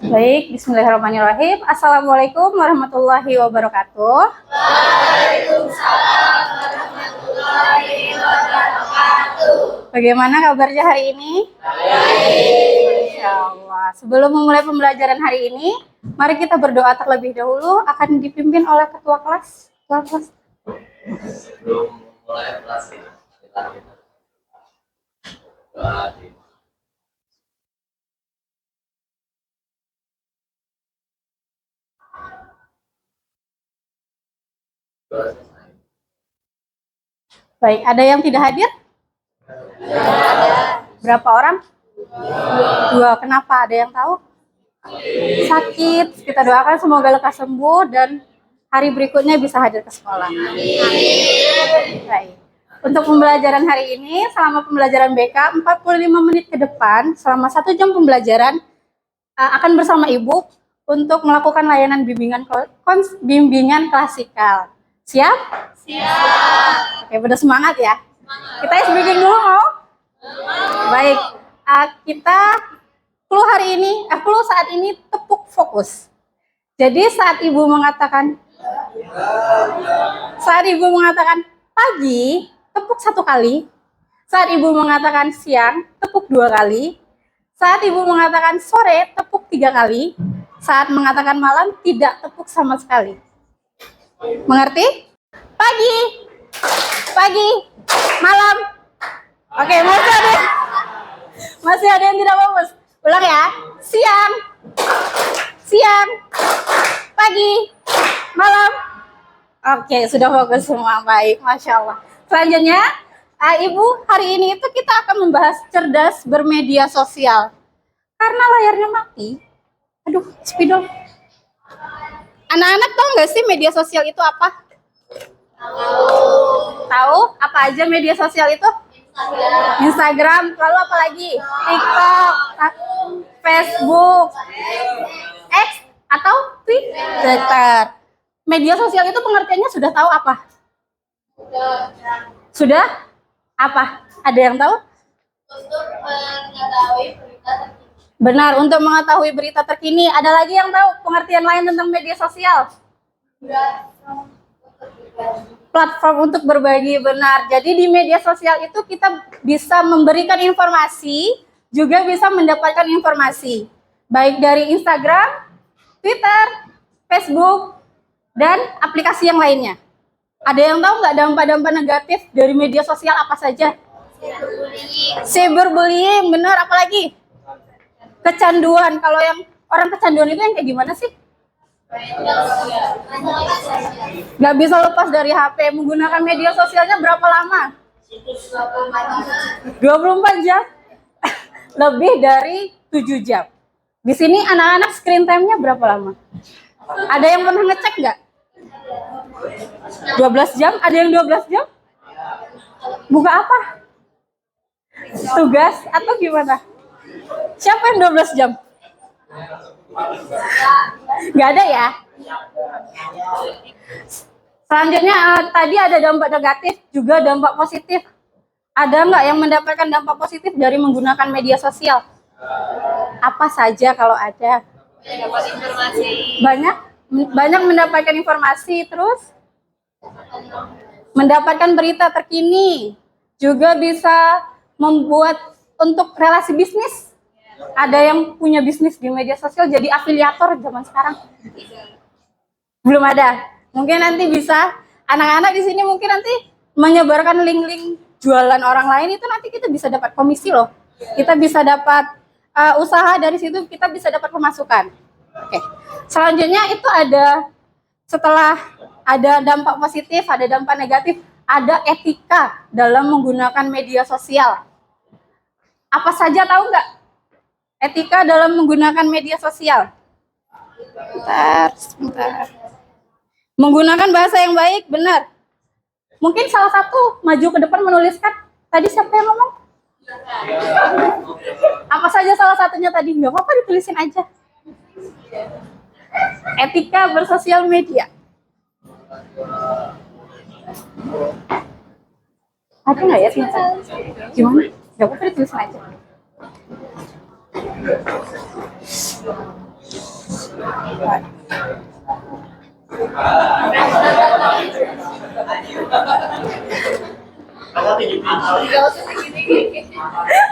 Baik, bismillahirrahmanirrahim. Assalamualaikum warahmatullahi wabarakatuh. Waalaikumsalam warahmatullahi wabarakatuh. Bagaimana kabarnya hari ini? Baik. Insya Allah. Sebelum memulai pembelajaran hari ini, mari kita berdoa terlebih dahulu. Akan dipimpin oleh ketua kelas. Ketua kelas. Sebelum mulai kelas kita doa di Baik, ada yang tidak hadir? Berapa orang? Dua. Kenapa? Ada yang tahu? Sakit. Kita doakan semoga lekas sembuh dan hari berikutnya bisa hadir ke sekolah. Baik. Untuk pembelajaran hari ini, selama pembelajaran BK 45 menit ke depan, selama 1 jam pembelajaran akan bersama Ibu untuk melakukan layanan bimbingan klasikal. Siap? Siap. Oke, udah semangat ya? Kita speaking dulu mau? Baik. Kita clue hari ini, clue saat ini tepuk fokus. Jadi saat Ibu mengatakan pagi, tepuk 1 kali. Saat Ibu mengatakan siang, tepuk 2 kali. Saat Ibu mengatakan sore, tepuk 3 kali. Saat mengatakan malam, tidak tepuk sama sekali. Mengerti? Pagi, malam. Oke, masih ada yang tidak fokus. Ulang ya. Siang, pagi, malam. Oke, sudah fokus semua. Baik, Masya Allah. Selanjutnya, Ibu, hari ini itu kita akan membahas cerdas bermedia sosial. Karena layarnya mati. Aduh, spidol. Anak-anak tahu nggak sih media sosial itu apa? Tahu? Apa aja media sosial itu? Instagram. Lalu apa lagi? TikTok, Facebook, X atau Twitter. Media sosial itu pengertiannya sudah tahu apa? Sudah? Apa? Ada yang tahu? Untuk mengetahui berita terkini. Benar, untuk mengetahui berita terkini. Ada lagi yang tahu pengertian lain tentang media sosial? Platform untuk berbagi, benar. Jadi di media sosial itu kita bisa memberikan informasi, juga bisa mendapatkan informasi. Baik dari Instagram, Twitter, Facebook, dan aplikasi yang lainnya. Ada yang tahu nggak dampak-dampak negatif dari media sosial apa saja? Cyberbullying, benar. Apalagi? Kecanduan. Kalau yang orang kecanduan itu yang kayak gimana sih? Nggak bisa lepas dari HP. Menggunakan media sosialnya berapa lama? 24 jam? Lebih dari 7 jam. Di sini anak-anak screen time-nya berapa lama? Ada yang pernah ngecek nggak? 12 jam? Ada yang 12 jam? Buka apa? Tugas atau gimana? Siapa yang 12 jam? Nggak ada ya? Selanjutnya tadi ada dampak negatif, juga dampak positif. Ada nggak yang mendapatkan dampak positif dari menggunakan media sosial? Apa saja kalau ada? Dapat informasi. Banyak mendapatkan informasi, terus mendapatkan berita terkini. Juga bisa membuat untuk relasi bisnis. Ada yang punya bisnis di media sosial jadi afiliator zaman sekarang. Belum ada. Mungkin nanti bisa anak-anak di sini mungkin nanti menyebarkan link-link jualan orang lain, itu nanti kita bisa dapat komisi loh. Kita bisa dapat usaha dari situ, kita bisa dapat pemasukan. Oke. Selanjutnya itu ada, setelah ada dampak positif, ada dampak negatif, ada etika dalam menggunakan media sosial. Apa saja tahu nggak? Etika dalam menggunakan media sosial. Sebentar. Menggunakan bahasa yang baik, benar. Mungkin salah satu maju ke depan menuliskan. Tadi siapa yang ngomong? Apa saja salah satunya tadi? Nggak apa-apa, ditulisin aja. Etika bersosial media. Ada nggak ya singkat? Gimana? Nggak apa-apa, ditulisin aja.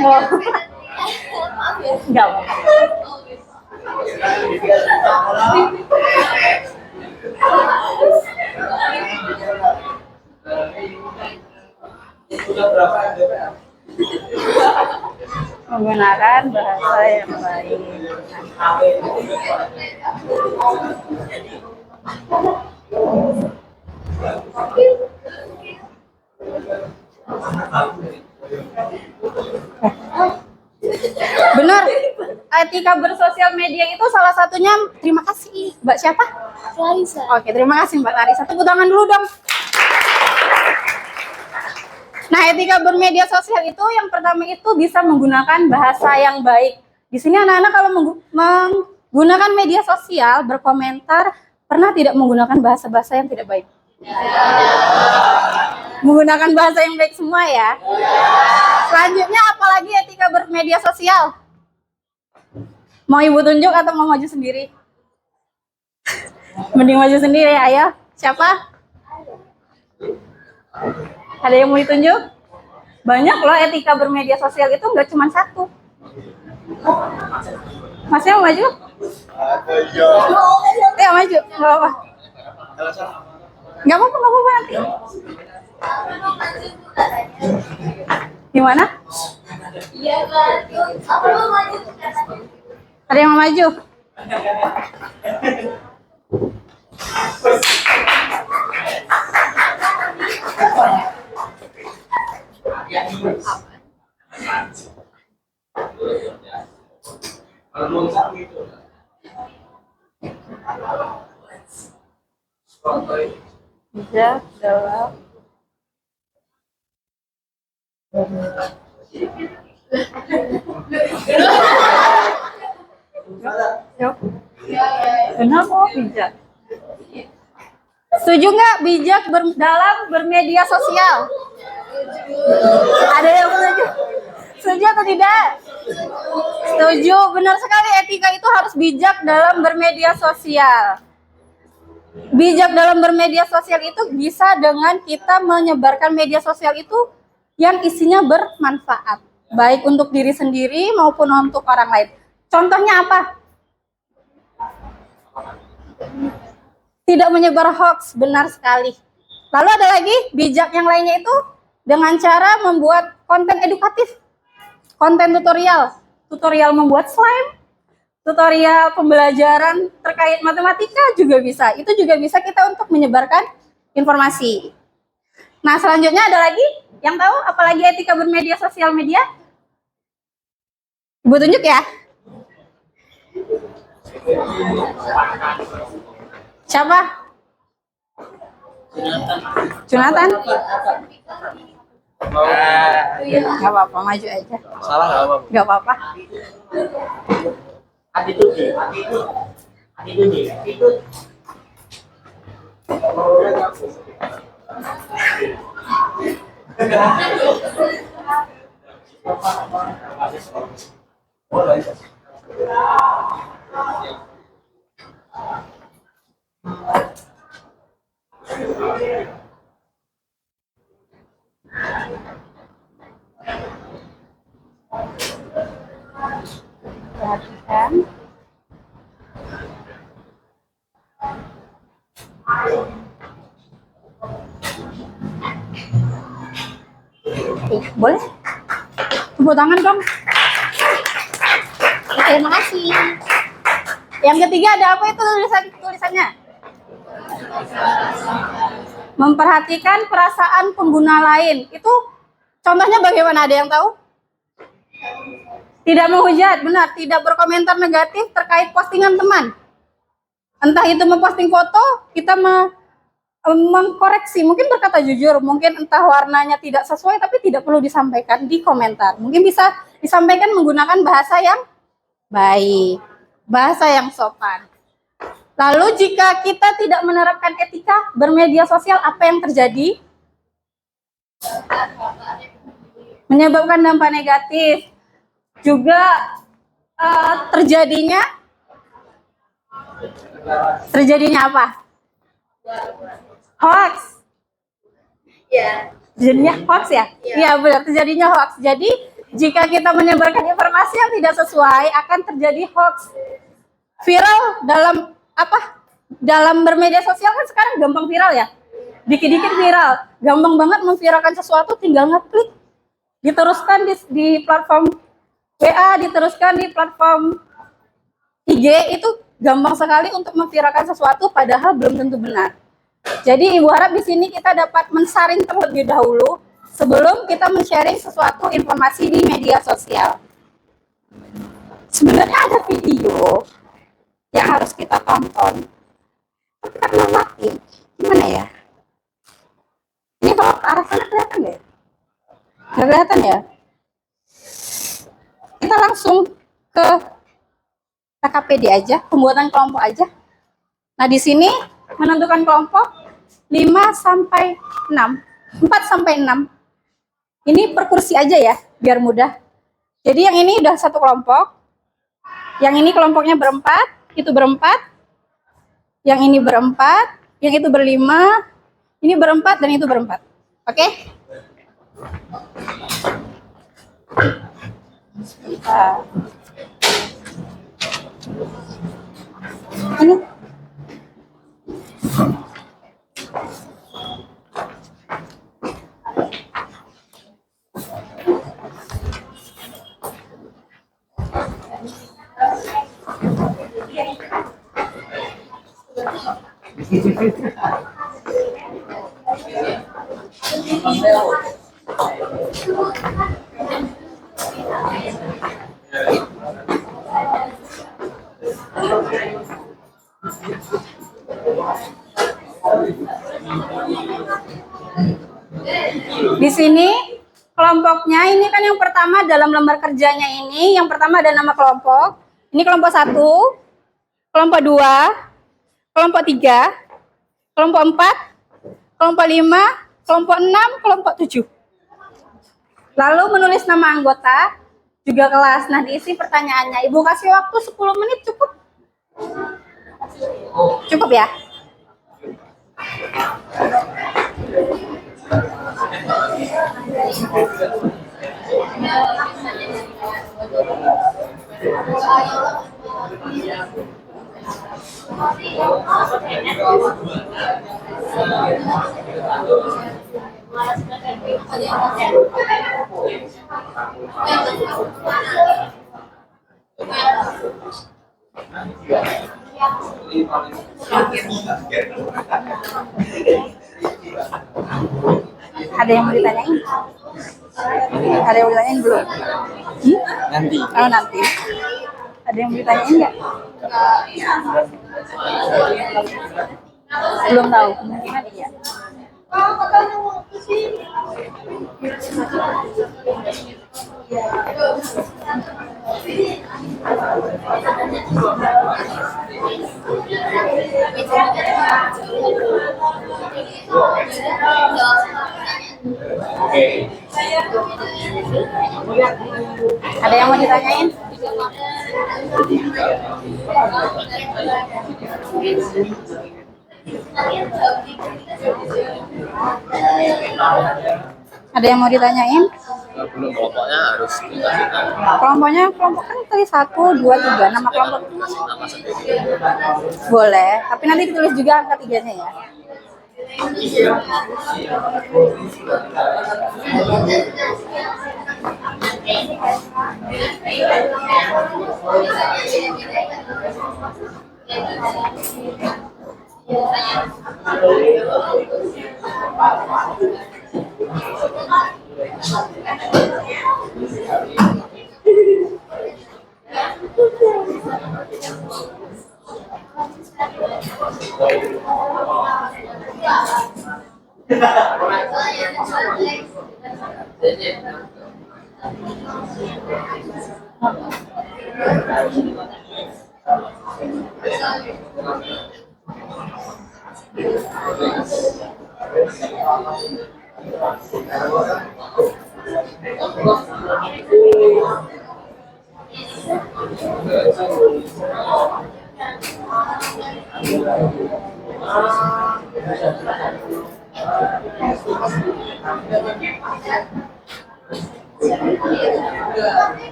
Mau Maaf ya. nggak? Menggunakan bahasa yang baik. Benar, etika bersosial media itu salah satunya. Terima kasih, Mbak siapa? Clarissa. Oke, terima kasih Mbak Larissa. Tepuk tangan dulu dong. Nah, etika bermedia sosial itu yang pertama itu bisa menggunakan bahasa yang baik. Di sini anak-anak kalau menggunakan media sosial, berkomentar, pernah tidak menggunakan bahasa-bahasa yang tidak baik? Menggunakan bahasa yang baik semua ya. Selanjutnya apalagi etika bermedia sosial? Mau ibu tunjuk atau mau maju sendiri? Mending maju sendiri, ayo. Siapa? Ada yang mau ditunjuk? Banyak loh etika bermedia sosial itu, nggak cuma satu. Masnya mau maju? Ya maju, nggak apa-apa. Nggak apa-apa nanti. Gimana? Iya kan. Aku mau maju. Ada yang mau maju? Bijak dalam Yuk. Kenapa bijak? Setuju nggak bijak dalam bermedia sosial? Ada yang setuju? Setuju atau tidak? Setuju, benar sekali, etika itu harus bijak dalam bermedia sosial. Bijak dalam bermedia sosial itu bisa dengan kita menyebarkan media sosial itu yang isinya bermanfaat, baik untuk diri sendiri maupun untuk orang lain. Contohnya apa? Tidak menyebar hoax, benar sekali. Lalu ada lagi bijak yang lainnya itu dengan cara membuat konten edukatif, konten tutorial membuat slime, tutorial pembelajaran terkait matematika juga bisa. Itu juga bisa kita untuk menyebarkan informasi. Nah, selanjutnya ada lagi yang tahu apalagi etika bermedia sosial media? Ibu tunjuk ya. Siapa? Junatan? Gak apa-apa, maju aja. Salah nggak apa-apa. Gak apa-apa. Attitude. Perhatikan. Boleh? Tepuk tangan dong. Terima kasih. Yang ketiga ada apa itu tulisannya? Memperhatikan perasaan pengguna lain. Itu contohnya bagaimana, ada yang tahu? Tidak menghujat, benar. Tidak berkomentar negatif terkait postingan teman. Entah itu memposting foto, kita mengkoreksi, mungkin berkata jujur, mungkin entah warnanya tidak sesuai, tapi tidak perlu disampaikan di komentar. Mungkin bisa disampaikan menggunakan bahasa yang baik, bahasa yang sopan. Lalu jika kita tidak menerapkan etika bermedia sosial, apa yang terjadi? Menyebabkan dampak negatif. Juga terjadinya Terjadinya apa? Hoax. Ya. Jadinya hoax ya? Iya benar, terjadinya hoax. Jadi jika kita menyebarkan informasi yang tidak sesuai akan terjadi hoax. Viral dalam apa? Dalam bermedia sosial kan sekarang gampang viral ya. Dikit-dikit viral, gampang banget memviralkan sesuatu, tinggal ngeklik, diteruskan di platform WA, diteruskan di platform IG, itu gampang sekali untuk memviralkan sesuatu padahal belum tentu benar. Jadi Ibu harap di sini kita dapat mensaring terlebih dahulu sebelum kita men-sharing sesuatu informasi di media sosial. Sebenarnya ada video yang harus kita tonton, tapi karena mati, gimana ya? Ini kalau ke arah sana kelihatan nggak? Nggak kelihatan ya? Kita langsung ke KKPD aja, pembuatan kelompok aja. Nah, di sini menentukan kelompok 5 sampai 6, 4 sampai 6. Ini per kursi aja ya, biar mudah. Jadi yang ini udah satu kelompok. Yang ini kelompoknya berempat, itu berempat. Yang ini berempat, yang itu berlima, ini berempat dan itu berempat. Oke? Ini. Di sini kelompoknya ini kan yang pertama dalam lembar kerjanya ini, yang pertama ada nama kelompok. Ini kelompok 1, kelompok 2, kelompok 3, kelompok 4, kelompok 5, kelompok 6, kelompok 7. Lalu menulis nama anggota, juga kelas. Nah, diisi pertanyaannya. Ibu kasih waktu 10 menit cukup? Cukup ya? Ada yang mau ditanyain? Ada yang mau ditanyain belum? Nanti. Oh, nanti. Ada yang mau ditanyain nggak? Belum tahu, kemungkinan iya. Ada yang mau ditanyain? Ada yang mau ditanyain? Belum, kelompoknya harus dikasihkan Kelompoknya kelompok kan tadi 1, 2, 3. Nama kelompok nama sendiri. boleh, tapi nanti ditulis juga angka 3-nya ya.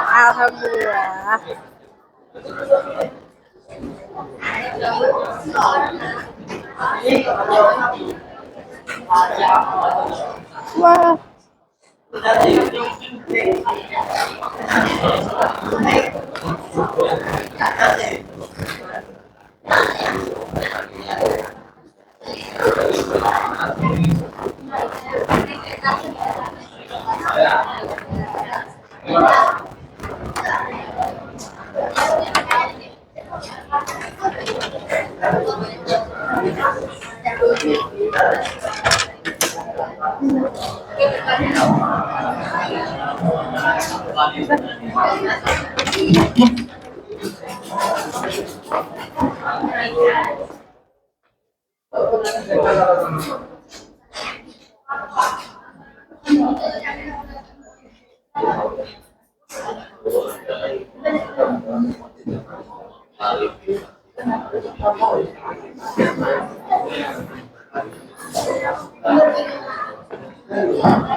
Alhamdulillah. Wah.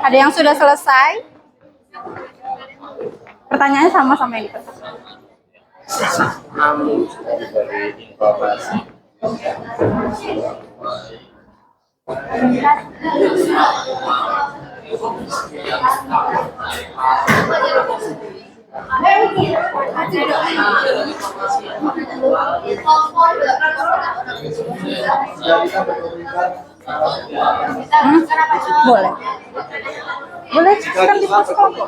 Ada yang sudah selesai? Pertanyaannya sama-sama yang dipesan. Kamu diberi informasi. Boleh. Boleh kan di pos kelompok.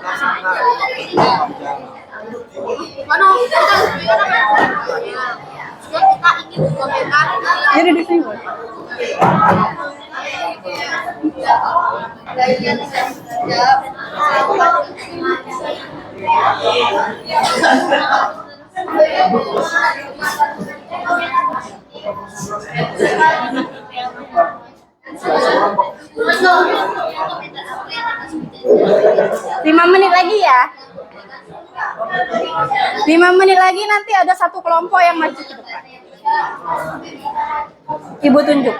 Jadi di sini. Lima menit lagi ya. 5 menit lagi nanti ada satu kelompok yang maju ke depan. Ibu tunjuk.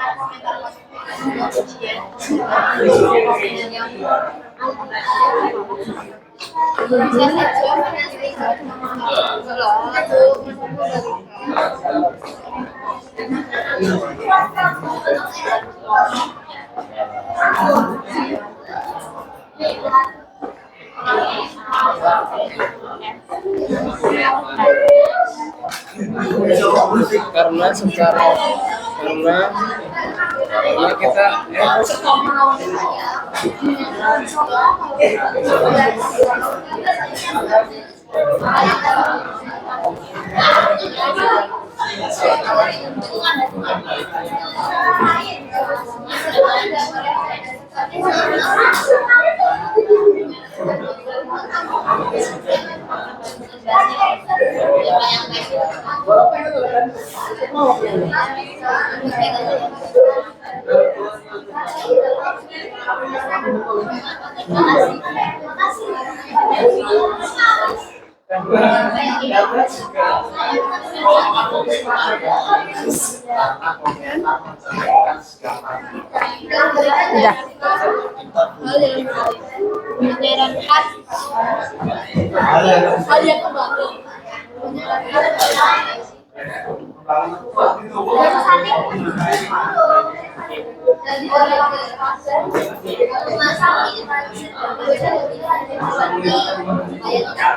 Karena kita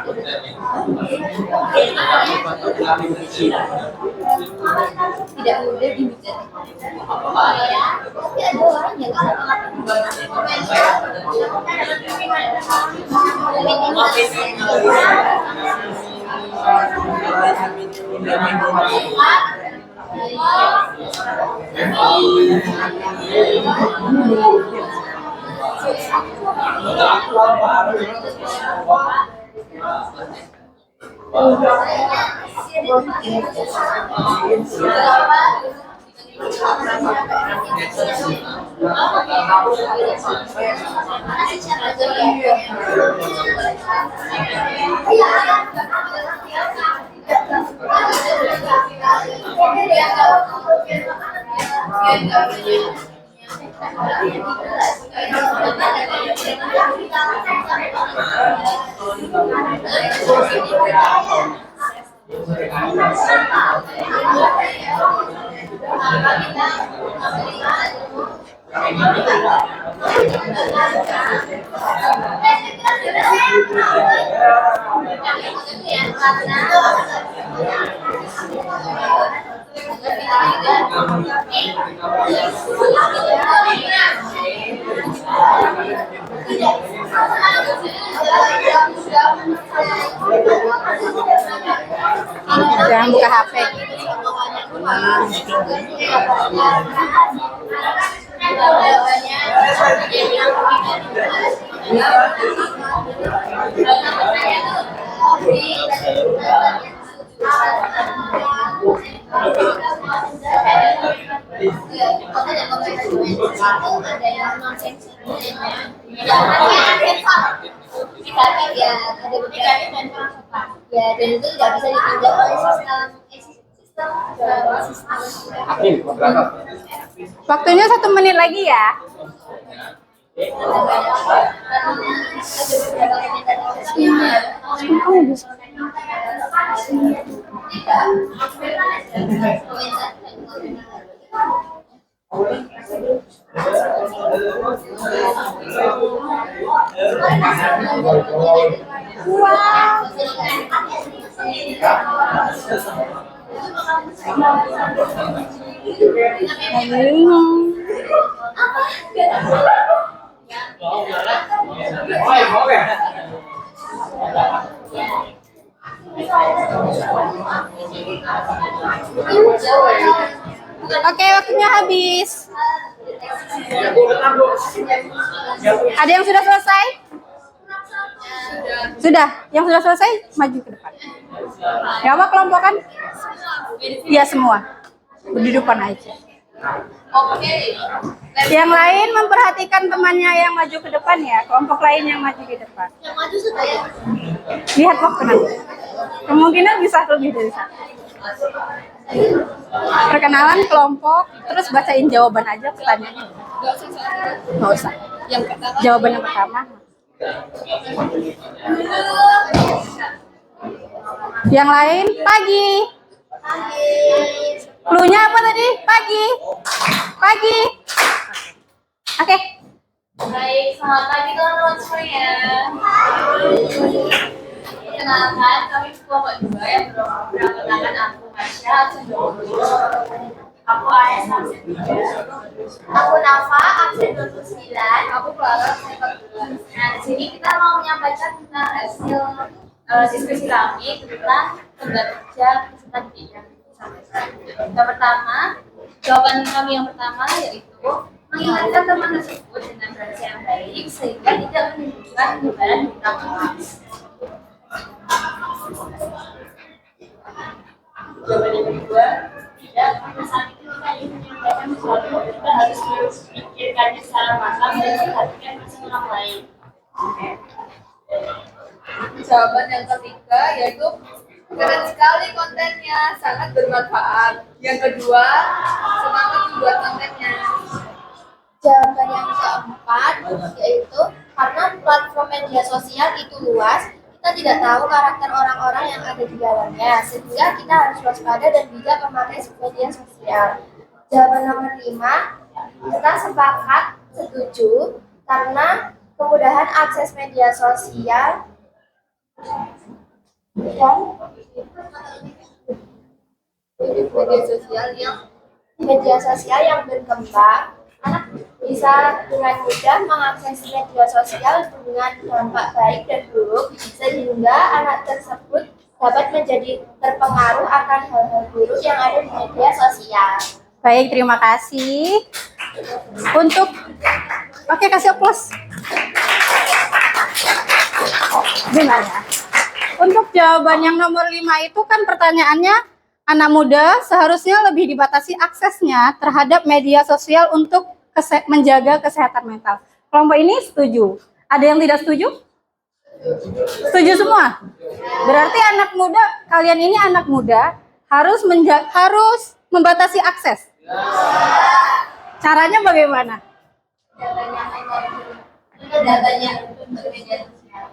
Udah. Tidak mudah dibicarakan. Tapi ada orang yang Jangan buka HP. Ya, dan itu tidak bisa ditinjau oleh sistem. Waktunya 1 menit lagi ya. Oke, waktunya habis. Ada yang sudah selesai? Sudah. Yang sudah selesai maju ke depan. Berapa kelompokan? Iya semua. Berdiri depan aja. Yang lain memperhatikan temannya yang maju ke depan ya. Kelompok lain yang maju di depan. Yang maju sudah ya. Lihat waktu nanti. Kemungkinan bisa lebih dari 1. Perkenalan kelompok, terus bacain jawaban aja pertanyaannya. Nggak usah. Jawaban yang pertama. Yang lain pagi. Cluenya apa tadi? Pagi. Pagi. Oke. Baik, selamat pagi teman-teman semuanya. Perkenalkan, kami kelompok 2 yang beranggotakan aku Masya, aku AS absen 3, aku Nafa absen 29, aku Clara absen 14. Nah, di sini kita mau menyampaikan tentang hasil diskusi kami tentang tenaga kerja peserta didik yang disampaikan. Yang pertama, jawaban kami yang pertama yaitu mengingatkan teman tersebut dengan bahasa yang baik sehingga tidak menimbulkan penyebaran berita hoax. Jawaban yang kedua, tidak pada saat itu kita ingin menyampaikan sesuatu kita harus memikirkannya secara matang dan memperhatikan perasaan orang lain. Jawaban yang ketiga yaitu keren sekali kontennya, sangat bermanfaat. Yang kedua, semangat membuat kontennya. Jawaban yang keempat yaitu karena platform media sosial itu luas, kita tidak tahu karakter orang-orang yang ada di dalamnya, sehingga kita harus waspada dan bijak memakai media sosial. Jawaban nomor 5, kita sepakat setuju karena kemudahan akses media sosial media sosial yang berkembang, anak bisa dengan mudah mengakses media sosial dengan dampak baik dan buruk, sehingga anak tersebut dapat menjadi terpengaruh akan hal-hal buruk yang ada di media sosial. Baik, terima kasih. Oke, kasih aplaus. Gimana? Untuk jawaban yang nomor 5 itu kan pertanyaannya anak muda seharusnya lebih dibatasi aksesnya terhadap media sosial untuk menjaga kesehatan mental. Kelompok ini setuju. Ada yang tidak setuju? Setuju semua? Berarti anak muda, kalian ini anak muda harus membatasi akses. Caranya bagaimana?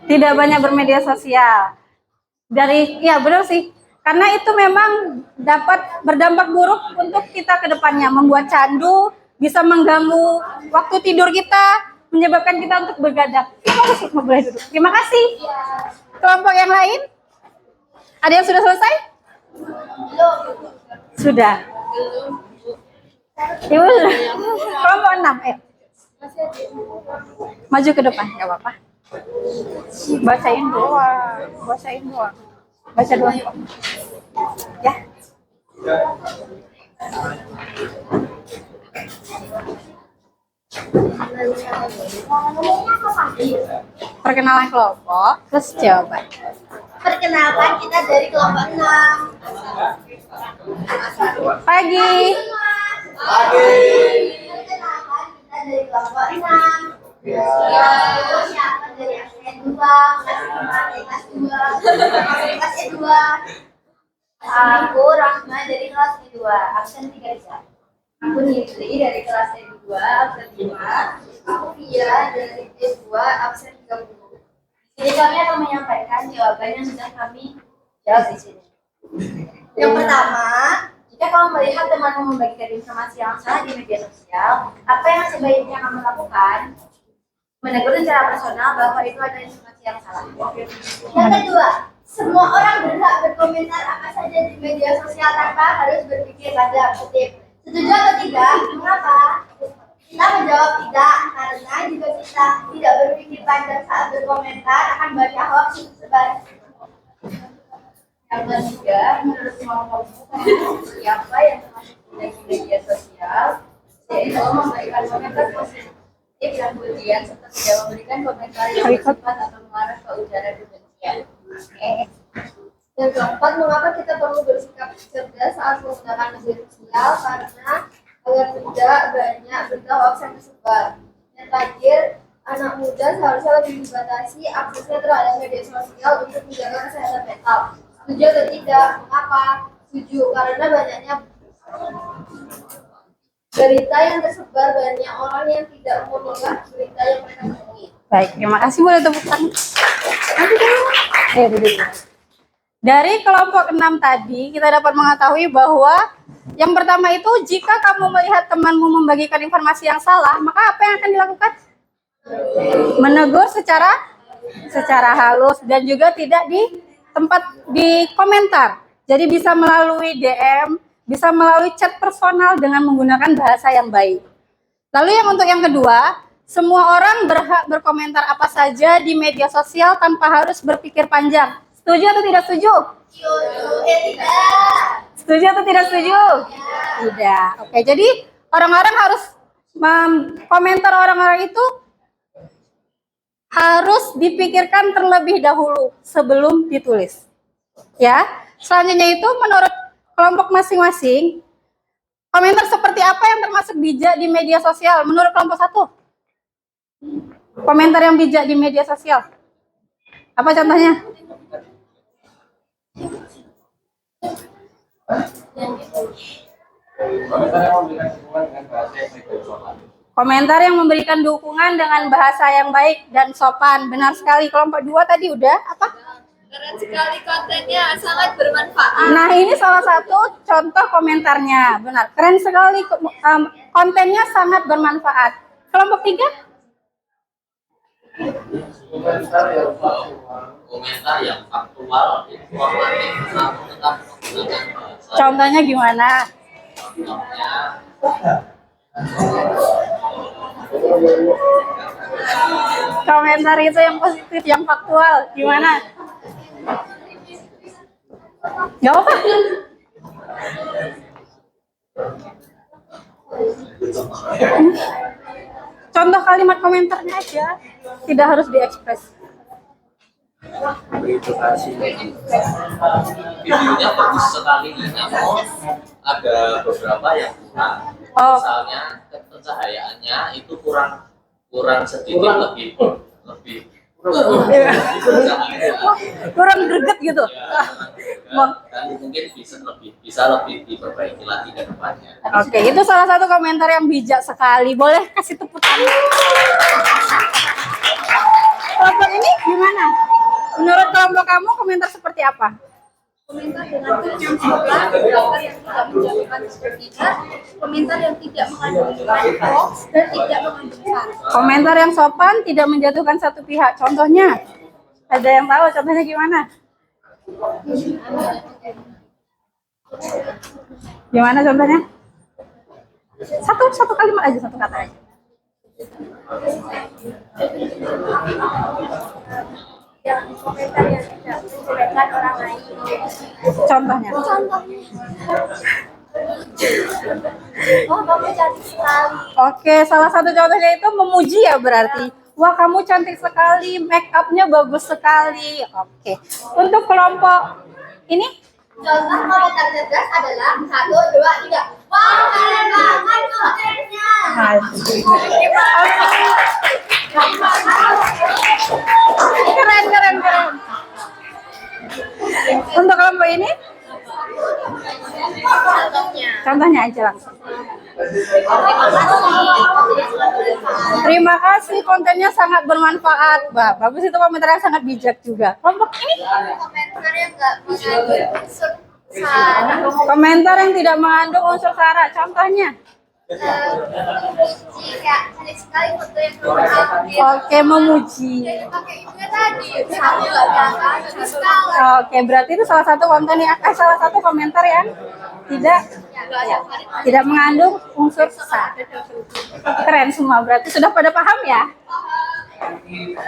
Tidak banyak bermedia sosial. Ya benar sih. Karena itu memang dapat berdampak buruk untuk kita ke depannya, membuat candu, bisa mengganggu waktu tidur kita, menyebabkan kita untuk begadang. Terima kasih. Kelompok yang lain? Ada yang sudah selesai? Sudah. Ibu, kelompok 6, ayo. Maju ke depan, nggak apa-apa. Bacain doang. Baca doang. Ya. Perkenalan kelompok, terus jawaban. Perkenalkan, kita dari kelompok 6. Pagi. Perkenalkan, kita dari kelompok 6. Siapa dari kelas 2, kelas 2, kelas 2. Aku Rahma dari kelas 2, absen 3 jam. Aku Nitri dari kelas E2, absen 5. Aku Via dari E2, absen 30. Jadi kami akan menyampaikan jawaban yang sudah kami jawab di sini. Yang pertama, jika kamu melihat temanmu membagikan informasi yang salah di media sosial, apa yang sebaiknya kamu lakukan? Menegur secara personal bahwa itu adalah informasi yang salah. Yang kedua, semua orang berhak berkomentar apa saja di media sosial tanpa harus berpikir pada kutip. Setuju atau tidak? Mengapa? Kita menjawab tidak, karena jika kita tidak berpikir panjang saat berkomentar, akan banyak hoax yang tersebar. Yang ketiga, menurut kelompok siapa yang termasuk di media sosial, yaitu memberikan komentar positif dan pujian serta tidak memberikan komentar yang bersifat atau mengarah ke ujaran kebencian. Yang keempat, mengapa kita perlu bersikap cerdas saat menggunakan media sosial? Karena agar tidak banyak berita hoax yang tersebar. Yang terakhir, anak muda seharusnya lebih dibatasi aksesnya terhadap media sosial untuk menjaga kesehatan mental. Setuju atau tidak? Mengapa? Setuju, karena banyaknya berita yang tersebar, banyak orang yang tidak menolak berita yang mereka temui. Baik, terima kasih. Boleh tepuk tangan. Duduk. Dari kelompok 6 tadi, kita dapat mengetahui bahwa yang pertama itu, jika kamu melihat temanmu membagikan informasi yang salah, maka apa yang akan dilakukan? Menegur secara halus dan juga tidak di komentar. Jadi bisa melalui DM, bisa melalui chat personal dengan menggunakan bahasa yang baik. Lalu untuk yang kedua, semua orang berhak berkomentar apa saja di media sosial tanpa harus berpikir panjang. Setuju atau tidak setuju? Tidak. Setuju atau tidak setuju? Tidak. Oke, jadi orang-orang harus komentar orang-orang itu harus dipikirkan terlebih dahulu sebelum ditulis. Ya. Selanjutnya itu menurut kelompok masing-masing, komentar seperti apa yang termasuk bijak di media sosial menurut kelompok 1? Komentar yang bijak di media sosial. Apa contohnya? Komentar yang memberikan dukungan dengan bahasa yang baik dan sopan. Benar sekali. Kelompok 2 tadi udah apa? Keren sekali kontennya, sangat bermanfaat. Nah, ini salah satu contoh komentarnya. Benar. Keren sekali, kontennya sangat bermanfaat. Kelompok 3? Komentar yang faktual, informatif, namun tetap menggunakan bahasa. Contohnya gimana? Contohnya, Komentar itu yang positif, yang faktual. Gimana? Gak apa-apa. Contoh kalimat komentarnya aja. Tidak harus diekspres. Beredukasi. Videonya bagus sekali, namun ada beberapa yang kurang. Oh. Misalnya pencahayaannya itu kurang sedikit lebih Kurang greget gitu. dan mungkin bisa lebih diperbaiki lagi ke depannya. Oke, itu salah satu komentar yang bijak sekali. Boleh kasih tepuk tangan. Kelompok ini gimana? Menurut kelompok kamu komentar seperti apa? Komentar dengan yang sopan, komentar yang tidak menjatuhkan sepertinya, komentar yang tidak mengandung hoax dan tidak mengandung sara. Komentar yang sopan, tidak menjatuhkan satu pihak. Contohnya, ada yang tahu contohnya gimana? Gimana contohnya? Satu kalimat aja, satu kata aja. Yang komentar yang tidak menjelekkan orang lain. Contohnya. Oh, kamu cantik sekali. Oke, salah satu contohnya itu memuji ya berarti. Wah, kamu cantik sekali, make up-nya bagus sekali. Oke. Untuk kelompok ini, Contoh komentar cerdas adalah 1, 2, 3. Wah, keren banget kontennya. keren. Untuk kelompok ini, contohnya aja langsung. Terima kasih, kontennya sangat bermanfaat. Wah, bagus itu komentar yang sangat bijak juga. Kelompok ini, Komentar yang nggak mengandung unsur sara. komentar yang tidak mengandung unsur sara. Contohnya. Memuji kayak cantik sekali foto yang kamu ambil. Oke, memuji. Pakai ibunya tadi, kamu nggak nyangka, bagus sekali. Oke, berarti itu salah satu konten yang salah satu komentar yang tidak mengandung unsur sara. Keren semua, berarti sudah pada paham ya?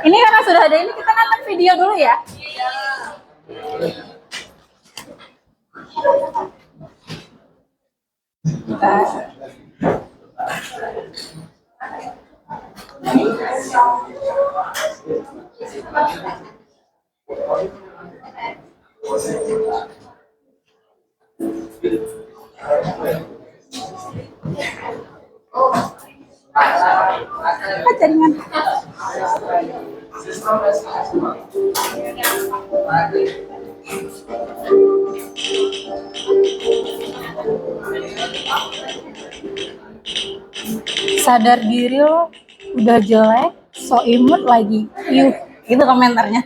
Ini karena sudah ada ini, kita nonton video dulu ya. Apa jaringan? Sadar diri lo udah jelek, so imut lagi. Yuh, itu komentarnya.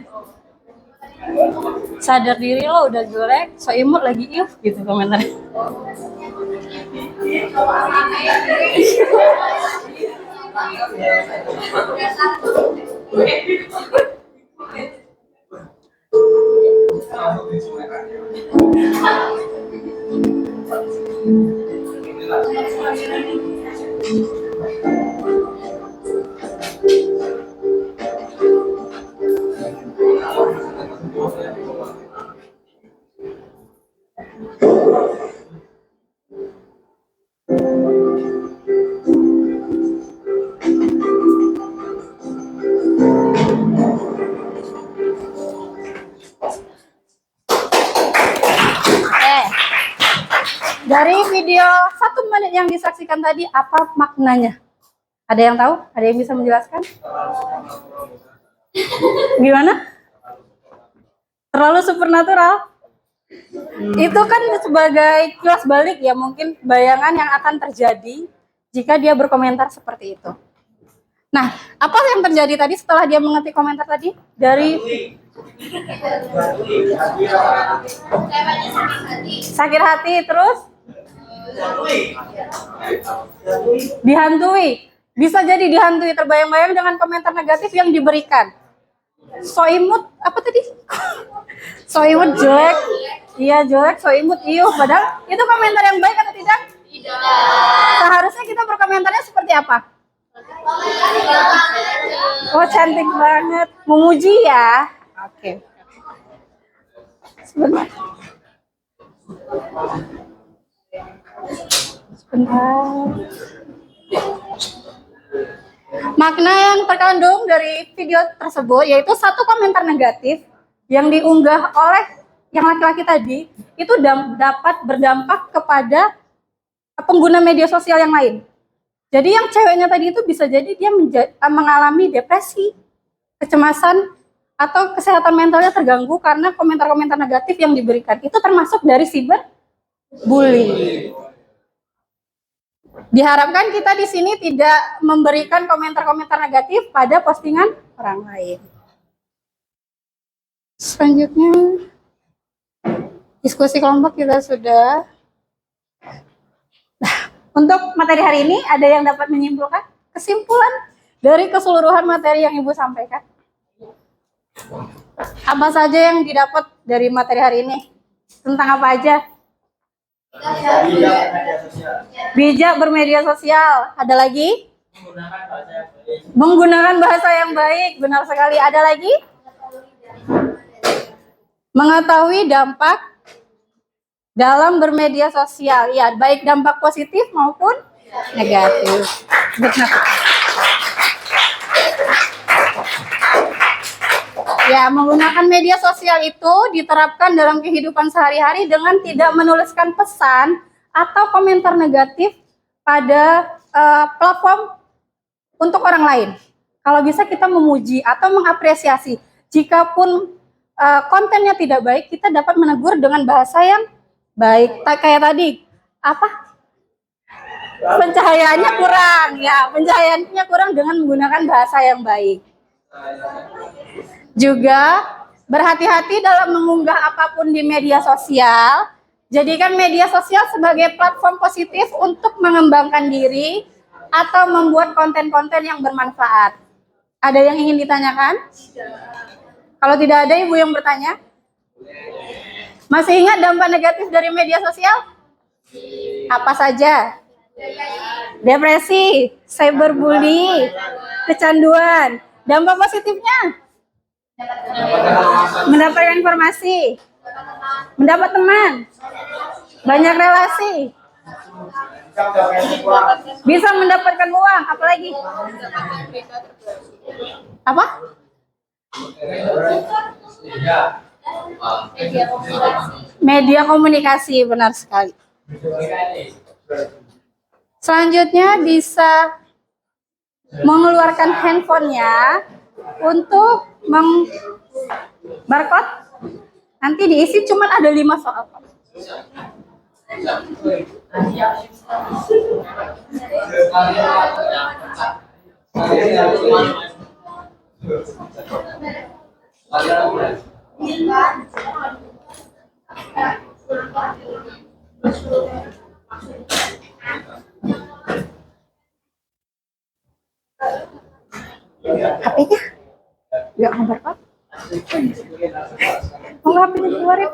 Sadar diri lo udah jelek, so imut lagi. Yuh, gitu komentarnya. Dari video 1 menit yang disaksikan tadi, apa maknanya? Ada yang tahu? Ada yang bisa menjelaskan? Gimana? Terlalu supernatural? Itu kan sebagai kilas balik ya, mungkin bayangan yang akan terjadi jika dia berkomentar seperti itu. Nah, apa yang terjadi tadi setelah dia mengetik komentar tadi? Dari sakit hati, terus dihantui. Bisa jadi dihantui, terbayang-bayang dengan komentar negatif yang diberikan. So imut, apa tadi? So imut jelek. Iya jelek, so imut iuh. Padahal itu komentar yang baik atau tidak? Tidak. Seharusnya kita berkomentarnya seperti apa? Oh cantik banget, memuji ya. Oke. Sebentar. Makna yang terkandung dari video tersebut yaitu 1 komentar negatif yang diunggah oleh yang laki-laki tadi itu dapat berdampak kepada pengguna media sosial yang lain. Jadi yang ceweknya tadi itu bisa jadi dia mengalami depresi, kecemasan, atau kesehatan mentalnya terganggu karena komentar-komentar negatif yang diberikan. Itu termasuk dari cyberbullying. Diharapkan kita di sini tidak memberikan komentar-komentar negatif pada postingan orang lain. Selanjutnya, diskusi kelompok kita sudah. Untuk materi hari ini, ada yang dapat menyimpulkan kesimpulan dari keseluruhan materi yang Ibu sampaikan? Apa saja yang didapat dari materi hari ini? Tentang apa aja? Bijak bermedia sosial. Ada lagi? Menggunakan bahasa yang baik. Benar sekali. Ada lagi? Mengetahui dampak dalam bermedia sosial, ya, baik dampak positif maupun negatif. Benar. Ya, menggunakan media sosial itu diterapkan dalam kehidupan sehari-hari dengan tidak menuliskan pesan atau komentar negatif pada platform untuk orang lain. Kalau bisa kita memuji atau mengapresiasi. Jikapun kontennya tidak baik, kita dapat menegur dengan bahasa yang baik. Kayak tadi, apa? Pencahayaannya kurang, ya. Pencahayaannya kurang dengan menggunakan bahasa yang baik. Juga berhati-hati dalam mengunggah apapun di media sosial. Jadikan media sosial sebagai platform positif untuk mengembangkan diri atau membuat konten-konten yang bermanfaat. Ada yang ingin ditanyakan? Kalau tidak ada, Ibu yang bertanya. Masih ingat dampak negatif dari media sosial? Apa saja? Depresi, cyberbully, kecanduan. Dampak positifnya? Mendapatkan informasi, mendapat teman, banyak relasi, bisa mendapatkan uang, apalagi? Apa? Media komunikasi, benar sekali. Selanjutnya bisa mengeluarkan handphonenya untuk barcode. Nanti diisi cuman ada 5 soal. HP-nya? Nggak mau barcode? Mau nggak HP-nya keluarin?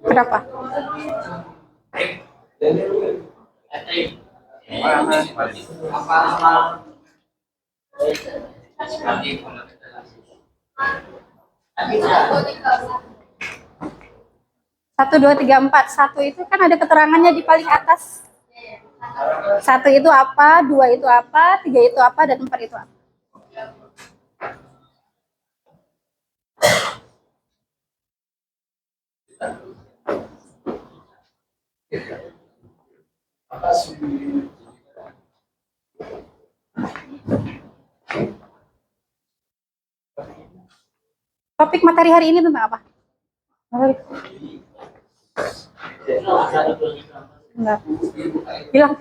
Kenapa? Satu, dua, tiga, empat. Satu itu kan ada keterangannya di paling atas. Satu itu apa, dua itu apa, tiga itu apa, dan empat itu apa. Topik materi hari ini tentang apa? Enggak. Bilang.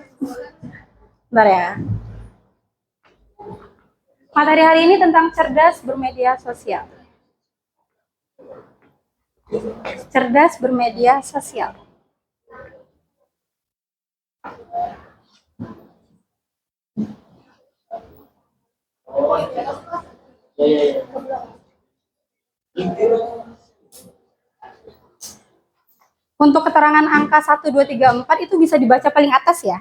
Bentar ya. Materi hari ini tentang cerdas bermedia sosial. Cerdas bermedia sosial. Untuk keterangan angka 1, 2, 3, 4 itu bisa dibaca paling atas ya.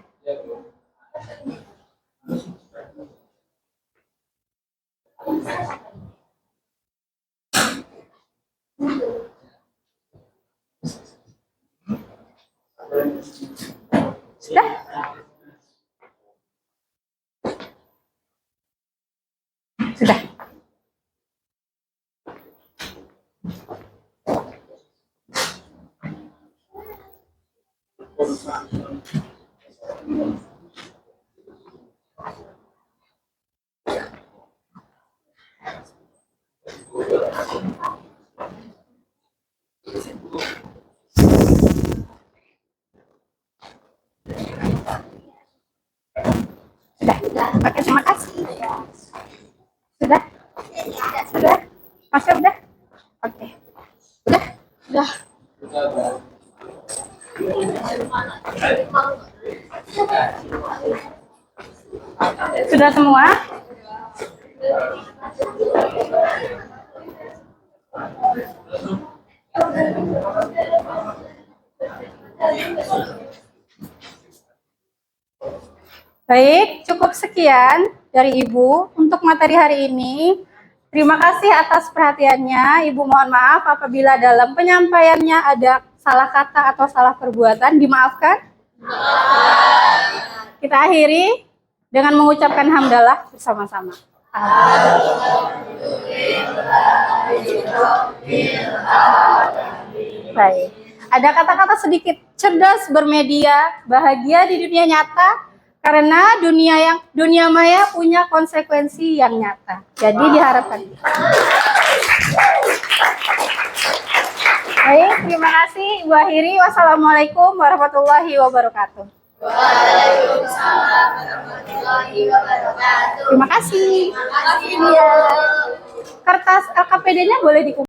Sudah. Oke, terima kasih. Sudah? Sudah? Masih udah? Oke. Udah? Udah. Sudah semua? Baik, cukup sekian dari Ibu untuk materi hari ini. Terima kasih atas perhatiannya. Ibu mohon maaf apabila dalam penyampaiannya ada salah kata atau salah perbuatan. Dimaafkan? Kita akhiri dengan mengucapkan hamdalah bersama-sama. Baik. Ada kata-kata sedikit, cerdas bermedia, bahagia di dunia nyata, karena dunia maya punya konsekuensi yang nyata. Jadi diharapkan. Baik, terima kasih Ibu akhiri. Wassalamualaikum warahmatullahi wabarakatuh. Waalaikumsalam warahmatullahi wabarakatuh. Terima kasih. Terima kasih, Bu. Iya. Kertas LKPD-nya boleh dikumpulkan.